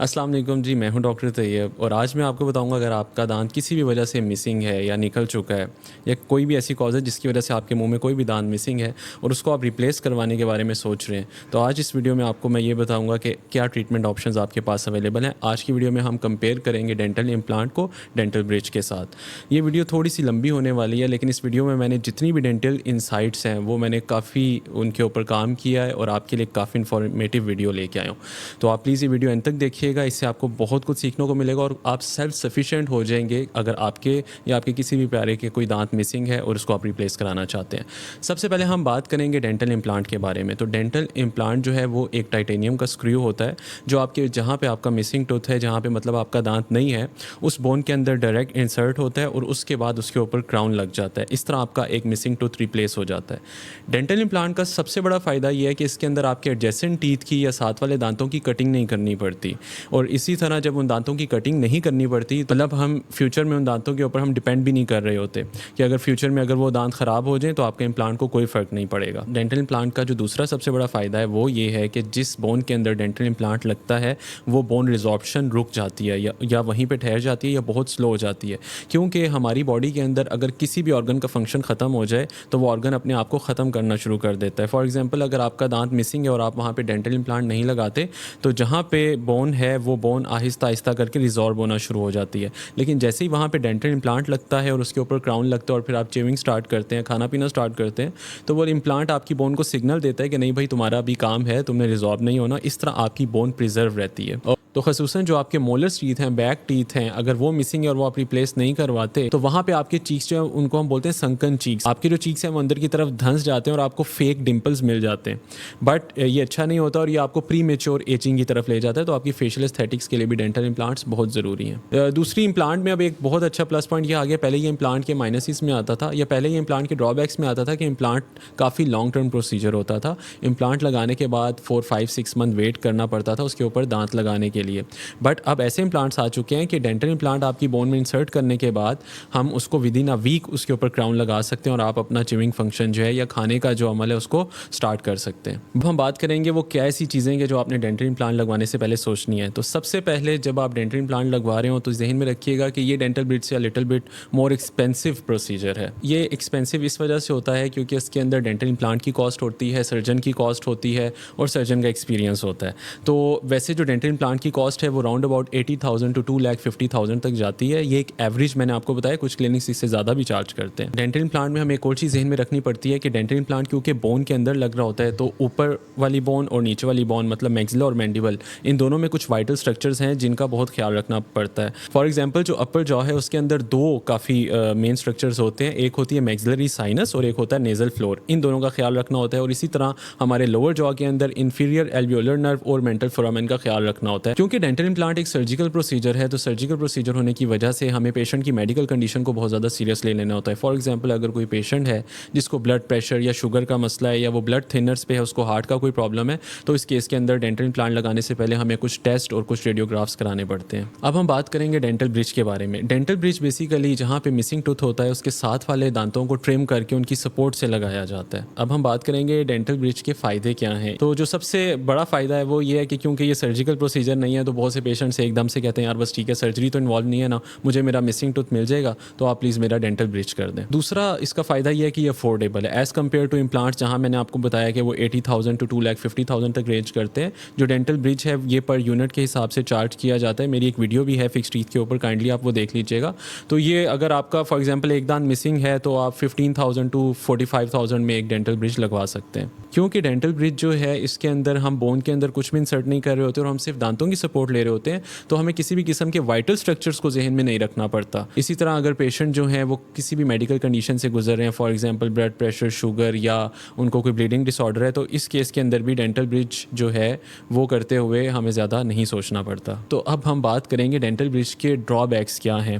अस्सलाम वालेकुम जी, मैं हूं डॉक्टर तैयब और आज मैं आपको बताऊंगा अगर आपका दांत किसी भी वजह से मिसिंग है या निकल चुका है या कोई भी ऐसी कॉज है जिसकी वजह से आपके मुंह में कोई भी दांत मिसिंग है और उसको आप रिप्लेस करवाने के बारे में सोच रहे हैं, तो आज इस वीडियो में आपको मैं ये बताऊंगा कि क्या ट्रीटमेंट ऑप्शंस आपके पास अवेलेबल हैं। आज की वीडियो में हम कंपेयर करेंगे डेंटल इम्प्लांट को डेंटल ब्रिज के साथ। ये वीडियो थोड़ी सी लंबी होने वाली है, लेकिन इस वीडियो में मैंने जितनी भी डेंटल इंसाइट्स हैं वो मैंने काफ़ी उनके ऊपर काम किया है और आपके लिए काफ़ी इन्फॉर्मेटिव वीडियो लेके आया हूँ। तो आप प्लीज़ ये वीडियो एंड तक देखिएगा, इससे आपको बहुत कुछ सीखने को मिलेगा और आप सेल्फ सफिशिएंट हो जाएंगे अगर आपके या आपके किसी भी प्यारे के कोई दांत मिसिंग है और उसको आप रिप्लेस कराना चाहते हैं। सबसे पहले हम बात करेंगे डेंटल इम्प्लांट के बारे में। तो डेंटल इम्प्लांट जो है वो एक टाइटेनियम का स्क्रू होता है जो आपके जहाँ पे आपका मिसिंग टूथ है, जहाँ पे मतलब आपका दांत नहीं है, उस बोन के अंदर डायरेक्ट इंसर्ट होता है और उसके बाद उसके ऊपर क्राउन लग जाता है। इस तरह आपका एक मिसिंग टूथ रिप्लेस हो जाता है। डेंटल इम्प्लांट का सबसे बड़ा फ़ायदा ये है कि इसके अंदर आपके एडजेसेंट टीथ की या साथ वाले दांतों की कटिंग नहीं करनी पड़ती। और इसी तरह जब उन दांतों की कटिंग नहीं करनी पड़ती तो मतलब हम फ्यूचर में उन दांतों के ऊपर हम डिपेंड भी नहीं कर रहे होते कि अगर फ्यूचर में अगर वो दांत ख़राब हो जाए तो आपके इम्प्लांट को कोई फ़र्क नहीं पड़ेगा। डेंटल इम्प्लांट का जो दूसरा सबसे बड़ा फ़ायदा है वो ये है कि जिस बोन के अंदर डेंटल इम्प्लांट लगता है वो बोन रिजॉर्प्शन रुक जाती है या वहीं पर ठहर जाती है या बहुत स्लो हो जाती है, क्योंकि हमारी बॉडी के अंदर अगर किसी भी ऑर्गन का फंक्शन ख़त्म हो जाए तो वो ऑर्गन अपने आप को ख़त्म करना शुरू कर देता है। फॉर एग्जाम्पल, अगर आपका दांत मिसिंग है और आप वहाँ पर डेंटल इम्प्लांट नहीं लगाते तो जहाँ पे बोन है वो बोन आहिस्ता आहिस्ता करके रिजॉल्व होना शुरू हो जाती है। लेकिन जैसे ही वहाँ पे डेंटल इम्प्लांट लगता है और उसके ऊपर क्राउन लगता है और फिर आप च्यूइंग स्टार्ट करते हैं, खाना पीना स्टार्ट करते हैं, तो वो इम्प्लांट आपकी बोन को सिग्नल देता है कि नहीं भाई, तुम्हारा अभी काम है, तुमने रिजॉल्व नहीं होना। इस तरह आपकी बोन प्रिजर्व रहती है। तो खसूसन जो आपके मोलर्स टीथ हैं, बैक टीथ हैं, अगर वो मिसिंग है और वो आप रिप्लेस नहीं करवाते तो वहाँ पे आपके चीक्स जो है उनको हम बोलते हैं संकन चीक्स। आपके जो चीक्स हैं वो अंदर की तरफ धंस जाते हैं और आपको फेक डिम्पल्स मिल जाते हैं। बट ये अच्छा नहीं होता और ये आपको प्री मेच्योर एजिंग की तरफ ले जाता है। तो आपकी फेशियल एस्थेटिक्स के लिए भी डेंटल इम्प्लांट्स बहुत ज़रूरी हैं। दूसरी इम्प्लांट में अब एक बहुत अच्छा प्लस पॉइंट ये आ गया। पहले ये इम्प्लांट के माइनसिस में आता था या पहले ये इम्प्लांट के ड्रॉबैक्स में आता था कि इम्प्लांट काफ़ी लॉन्ग टर्म प्रोसीजर होता था। इम्प्लांट लगाने के बाद 4-5-6 मंथ वेट करना पड़ता था उसके ऊपर दांत लगाने के लिए। बट अब ऐसे इम्प्लांट्स आ चुके हैं कि डेंटल इम्प्लांट आपकी बोन में इंसर्ट करने के बाद हम उसको विद इन अ वीक उसके ऊपर क्राउन लगा सकते हैं और आप अपना च्यूइंग फंक्शन जो है या खाने का जो अमल है उसको स्टार्ट कर सकते हैं। अब हम बात करेंगे वो क्या ऐसी चीज़ें हैं जो आपने डेंटल इम्प्लांट लगवाने से पहले सोचनी है। तो सबसे पहले जब आप डेंटल इम्प्लांट लगवा रहे हो तो जहन में रखिएगा कि ये डेंटल ब्रिज से little bit more expensive procedure है। ये एक्सपेंसिव इस वजह से होता है क्योंकि इसके अंदर डेंटल इम्प्लांट की कॉस्ट होती है, सर्जन की कॉस्ट होती है और सर्जन का एक्सपीरियंस होता है। तो वैसे जो डेंटल इम्प्लांट की कॉस्ट है वो राउंड अबाउट 80,000 टू 2,50,000 तक जाती है। ये एक एवरेज मैंने आपको बताया, कुछ क्लिनिक्स इससे ज़्यादा भी चार्ज करते हैं। डेंटल इम्प्लांट में हमें एक और चीज़ जहन में रखनी पड़ती है कि डेंटल इम्प्लांट क्योंकि बोन के अंदर लग रहा होता है तो ऊपर वाली बोन और नीचे वाली बोन मतलब मैक्सिला और मैंडिबल, इन दोनों में कुछ वाइटल स्ट्रक्चर्स हैं जिनका बहुत ख्याल रखना पड़ता है। फॉर एग्जांपल, जो अपर जॉ है उसके अंदर दो काफ़ी मेन स्ट्रक्चर्स होते हैं। एक होती है मैक्सिलरी साइनस और एक होता है नेजल फ्लोर। इन दोनों का ख्याल रखना होता है और इसी तरह हमारे लोअर जॉ के अंदर इन्फीरियर एल्वियोलर नर्व और मेंटल फोरामेन का ख्याल रखना होता है। क्योंकि डेंटल इम्प्लांट एक सर्जिकल प्रोसीजर है तो सर्जिकल प्रोसीजर होने की वजह से हमें पेशेंट की मेडिकल कंडीशन को बहुत ज़्यादा सीरियस ले लेना होता है। फॉर एग्जांपल, अगर कोई पेशेंट है जिसको ब्लड प्रेशर या शुगर का मसला है या वो ब्लड थिनर्स पे है, उसको हार्ट का कोई प्रॉब्लम है, तो इस केस के अंदर डेंटल इम्प्लांट लगाने से पहले हमें कुछ टेस्ट और कुछ रेडियोग्राफ्स कराने पड़ते हैं। अब हम बात करेंगे डेंटल ब्रिज के बारे में। डेंटल ब्रिज बेसिकली जहाँ पे मिसिंग टूथ होता है उसके साथ वाले दांतों को ट्रिम करके उनकी सपोर्ट से लगाया जाता है। अब हम बात करेंगे डेंटल ब्रिज के फ़ायदे क्या हैं। तो जो सबसे बड़ा फ़ायदा है वो ये है कि क्योंकि ये सर्जिकल प्रोसीजर नहीं है तो बहुत से पेशेंट्स एकदम से कहते हैं यार बस ठीक है, सर्जरी तो इन्वॉल्व नहीं है ना, मुझे मेरा मिसिंग टूथ मिल जाएगा तो आप प्लीज़ मेरा डेंटल ब्रिज कर दें। दूसरा इसका फ़ायदा ये है कि ये अफोर्डेबल है एज़ कम्पेयर टू इम्प्लांट्स जहाँ मैंने आपको बताया कि वो 80,000 टू 2,50,000 तक रेंज करते हैं। जो डेंटल ब्रिज है ये पर यूनिट के हिसाब से चार्ज किया जाता है। मेरी एक वीडियो भी है फिक्स टीथ के ऊपर, काइंडली आप वो देख लीजिएगा। तो ये अगर आपका फॉर एग्जांपल एक दांत मिसिंग है तो आप 15,000 टू 45,000 में एक डेंटल ब्रिज लगवा सकते हैं। क्योंकि डेंटल ब्रिज जो है इसके अंदर हम बोन के अंदर कुछ भी इंसर्ट नहीं कर रहे होते और हम सिर्फ दांतों की सपोर्ट ले रहे होते हैं, तो हमें किसी भी किस्म के वाइटल स्ट्रक्चर्स को जहन में नहीं रखना पड़ता। इसी तरह अगर पेशेंट जो है वो किसी भी मेडिकल कंडीशन से गुजर रहे हैं, for example blood pressure, sugar या उनको कोई ब्लीडिंग डिसऑर्डर है, तो इस केस के अंदर भी डेंटल ब्रिज जो है वो करते हुए हमें ज़्यादा नहीं सोचना पड़ता। तो अब हम बात करेंगे डेंटल ब्रिज के ड्रॉबैक्स क्या हैं।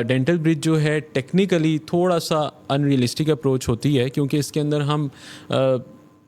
डेंटल ब्रिज जो है टेक्निकली थोड़ा सा अनरियलिस्टिक अप्रोच होती है क्योंकि इसके अंदर हम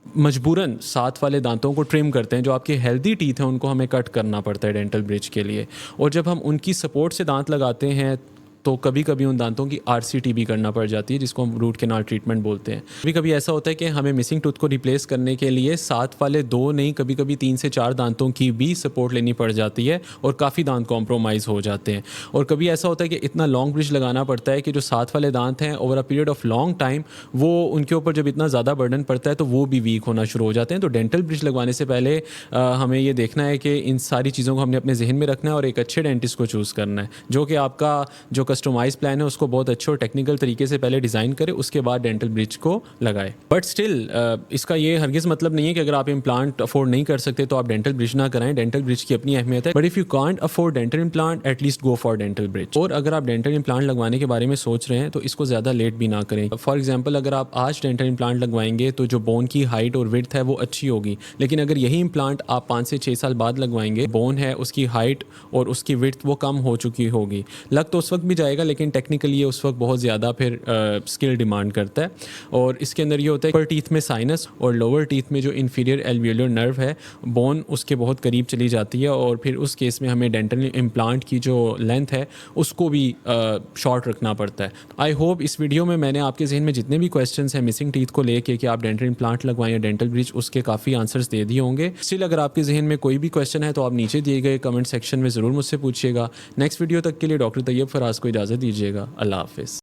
मजबूरन साथ वाले दांतों को ट्रिम करते हैं। जो आपके हेल्दी टीथ हैं उनको हमें कट करना पड़ता है डेंटल ब्रिज के लिए, और जब हम उनकी सपोर्ट से दांत लगाते हैं तो कभी कभी उन दांतों की RCT भी करना पड़ जाती है, जिसको हम रूट कैनाल ट्रीटमेंट बोलते हैं। कभी कभी ऐसा होता है कि हमें मिसिंग टूथ को रिप्लेस करने के लिए साथ वाले 2 नहीं, कभी कभी 3 से 4 दांतों की भी सपोर्ट लेनी पड़ जाती है और काफ़ी दांत कॉम्प्रोमाइज़ हो जाते हैं। और कभी ऐसा होता है कि इतना लॉन्ग ब्रिज लगाना पड़ता है कि जो साथ वाले दांत हैं over a period of long time, वो उनके ऊपर जब इतना ज़्यादा बर्डन पड़ता है तो वो भी वीक होना शुरू हो जाते हैं। तो डेंटल ब्रिज लगवाने से पहले हमें ये देखना है कि इन सारी चीज़ों को हमने अपने जहन में रखना है और एक अच्छे डेंटिस्ट को चूज़ करना है, जो कि आपका जो कस्टमाइज़ प्लान है उसको बहुत अच्छे और टेक्निकल तरीके से पहले डिज़ाइन करे, उसके बाद डेंटल ब्रिज को लगाए। बट स्टिल इसका ये हरगिज़ मतलब नहीं है कि अगर आप इम्प्लांट अफोर्ड नहीं कर सकते तो आप डेंटल ब्रिज ना कराएं। डेंटल ब्रिज की अपनी अहमियत है, but if you can't afford dental implant, at least go for dental bridge. और अगर आप डेंटल इम्प्लांट लगवाने के बारे में सोच रहे हैं तो इसको ज़्यादा लेट भी ना करें। फॉर एग्जाम्पल, अगर आप आज डेंटल इम्प्लांट लगवाएंगे तो जो बोन की हाइट और विड्थ है वो अच्छी होगी, लेकिन अगर यही इम्प्लांट आप 5 से 6 साल बाद लगवाएंगे, बोन है उसकी हाइट और उसकी विड्थ वो कम हो चुकी होगी। लग तो उस वक्त भी जाएगा, लेकिन टेक्निकली ये उस वक्त बहुत ज़्यादा फिर स्किल डिमांड करता है। और इसके अंदर ये होता है अपर टीथ में साइनस और लोअर टीथ में जो इंफीरियर एल्वियोलर नर्व है, बोन उसके बहुत करीब चली जाती है, और फिर उस केस में हमें डेंटल इम्प्लांट की जो लेंथ है उसको भी शॉर्ट रखना पड़ता है। आई होप इस वीडियो में मैंने आपके जहन में जितने भी क्वेश्चंस हैं मिसिंग टीथ को लेके कि आप डेंटल इम्प्लांट लगवाएं या डेंटल ब्रिज, उसके काफ़ी आंसर्स दे दिए होंगे। स्टिल अगर आपके जहन में कोई भी क्वेश्चन है तो आप नीचे दिए गए कमेंट सेक्शन में ज़रूर मुझसे पूछिएगा। नेक्स्ट वीडियो तक के लिए डॉक्टर तैयब फराज को इजाज़त दीजिएगा। अल्लाह हाफ़िज़।